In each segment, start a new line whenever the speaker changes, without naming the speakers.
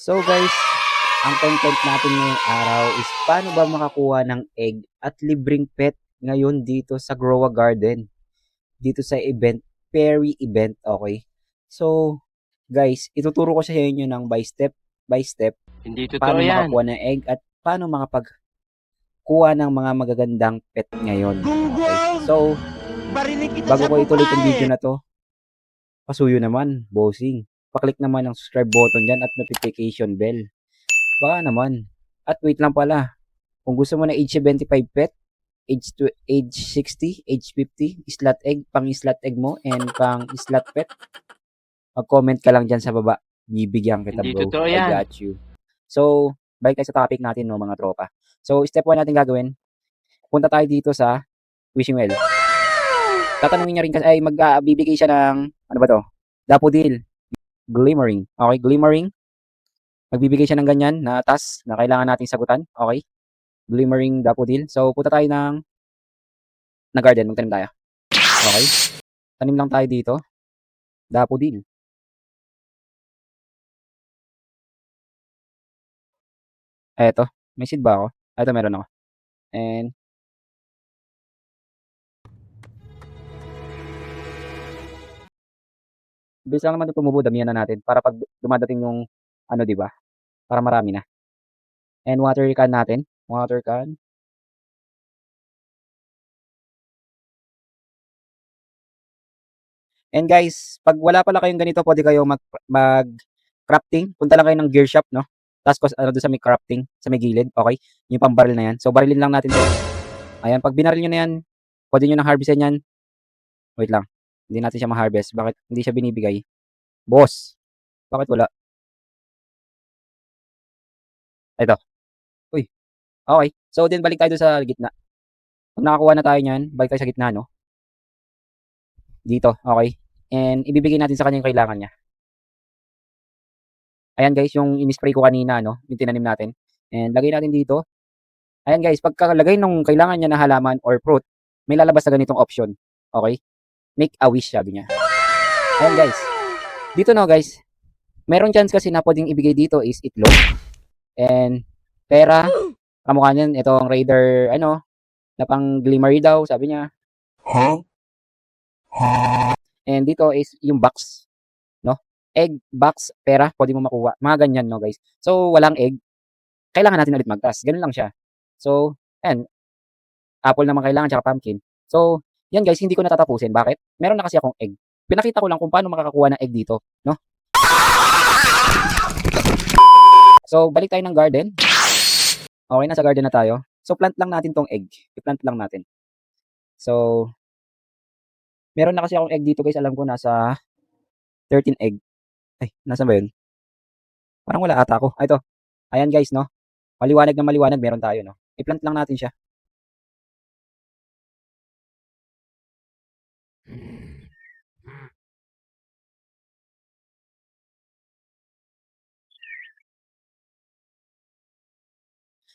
So guys, ang content natin ngayong araw is paano ba makakuha ng egg at libreng pet ngayon dito sa Grow a Garden. Dito sa event, Perry event, okay? So guys, ituturo ko sa inyo ng by step
Hindi totoo
paano
yan.
makakuha ng egg at paano makapagkuha ng mga magagandang pet ngayon. Okay? So, bago ko ituloy itong video na to, pasuyo naman, bossing. Paklik naman ang subscribe button dyan at notification bell. Baka naman. At wait lang pala. Kung gusto mo na age 75 pet, age 60, age 50, slot egg, pang slot egg mo, and pang slot pet, mag-comment ka lang dyan sa baba. Bibigyan kita,
Hindi
bro.
totoo
I
yan.
got you. So, balik tayo sa topic natin, no, mga tropa. So, step 1 natin gagawin. Punta tayo dito sa wishing well. Tatanungin niya rin kasi, ay, magbibigay siya ng, ano ba to? Daffodil. Glimmering. Okay, glimmering. Magbibigay siya ng ganyan na task na kailangan nating sagutan. Okay? Glimmering daffodil. So, punta tayo na garden. Magtanim tayo. Okay? Tanim lang tayo dito. Daffodil. Eto. May seed ba ako? Eto, meron ako. And, bilis lang naman ito tumubo. Damihan na natin. Para pag dumadating yung, ano, di ba? Para marami na. And water can natin. Water can. And guys, pag wala pala kayong ganito, pwede kayo mag crafting. Punta lang kayo ng gear shop, no? Tapos ano doon sa may crafting, sa may gilid, okay? Yung pang-barrel na yan. So barilin lang natin 'to. Ayan, pag binaril niyo na yan, pwede niyo nang harvestin yan. Wait lang. Hindi natin siya ma-harvest. Bakit hindi siya binibigay? Boss, bakit wala? Ito. Uy, okay. So then balik tayo doon sa gitna. Pag nakakuha na tayo niyan, balik tayo sa gitna, no? Dito, okay? And ibibigay natin sa kanya yung kailangan niya. Ayan guys, yung in-spray ko kanina, no? Yung tinanim natin. And lagay natin dito. Ayan guys, pagkalagay nung kailangan niya na halaman or fruit, may lalabas na ganitong option. Okay? Make a wish, sabi niya. Ayan guys. Dito no guys, meron chance kasi na pwedeng ibigay dito is itlog and pera. Kamukha niyan, itong Raider, ano, na pang glimmery daw, sabi niya.
Huh?
And dito is yung box, no? Egg, box, pera, pwede mo makuha. Mga ganyan, no guys. So, walang egg, kailangan natin ulit mag-task. Ganun lang siya. So, ayan, apple naman kailangan, tsaka pumpkin. So, yan guys, hindi ko natatapusin. Bakit? Meron na kasi akong egg. Pinakita ko lang kung paano makakakuha ng egg dito, no? So, balik tayo ng garden. Okay, nasa garden na tayo. So, plant lang natin tong egg. I-plant lang natin. So, meron na kasi akong egg dito guys. Alam ko nasa 13 egg. Ay, nasa ba yun? Parang wala ata ako. Ito. Ayan guys, no? Maliwanag na maliwanag meron tayo, no? I-plant lang natin siya.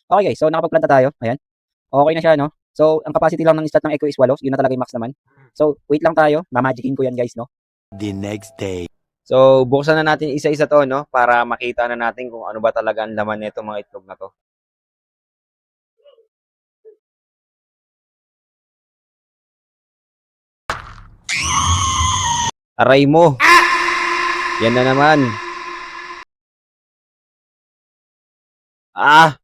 Okay guys, so nakapag-plant na tayo. Ayan. Okay na siya, no? So, ang capacity lang ng slot ng echo is 8. Yun na talaga yung max naman. So, wait lang tayo. Mamagicin ko yan guys, no?
The next day.
So, buksan na natin isa-isa to, no? Para makita na natin kung ano ba talaga ang laman nito mga itlog na to. Aray mo! Yan na naman. Ah!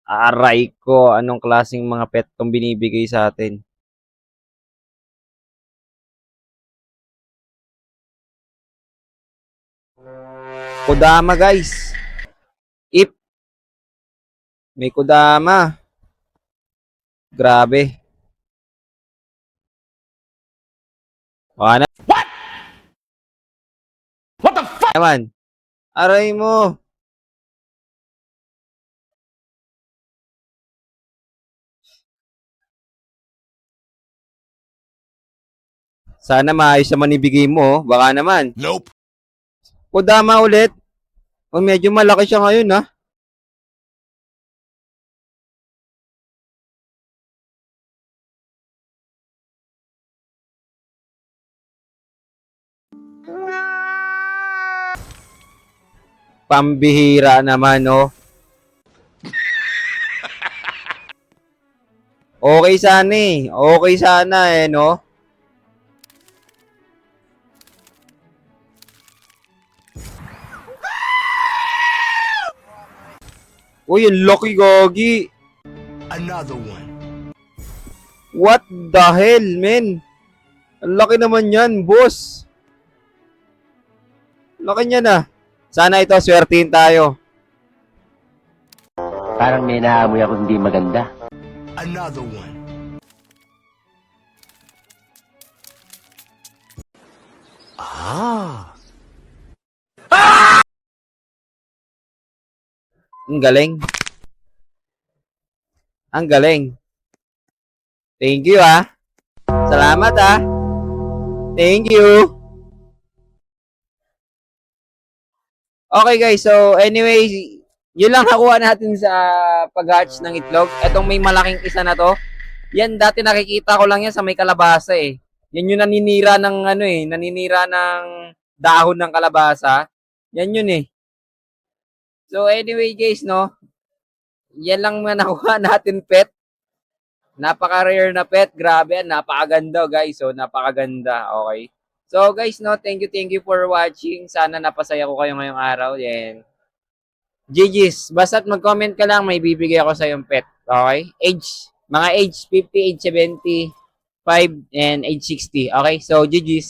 Aray ko! Anong klaseng mga pet tong binibigay sa atin? Kodama, guys! Ip! May kodama! Grabe! Wala na naman. Aray mo! Sana maayos naman ibigay mo, oh. Baka naman.
Nope.
Kodama ulit. O medyo malaki siya ngayon, ha? Pambihira naman, no? Okay sana eh. Okay sana eh, no? Uy, ang laki gogi.
Another one.
What the hell, men? Ang laki naman yan, boss. Laki niya na. Sana ito, swertihin tayo.
Parang may naamoy ako hindi maganda.
Another one. Ah.
Ang galing. Ang galing. Thank you, ah. Salamat, ah. Thank you. Okay, guys. So, anyway, yun lang nakuha natin sa pag-hatch ng itlog. Etong may malaking isa na to. Yan, dati nakikita ko lang yan sa may kalabasa, eh. Yan yung naninira ng, naninira ng dahon ng kalabasa. Yan yun, eh. So, anyway, guys, no? Yan lang mga nakuha natin, pet. Napaka-rare na pet. Grabe yan. Napakaganda, guys. So, napakaganda. Okay. So, guys, no? Thank you for watching. Sana napasaya ko kayo ngayong araw. Yan. GG's. Basta't mag-comment ka lang, may bibigay ako sa yung pet. Okay? Mga age 50, age 75, and age 60. Okay? So, GG's.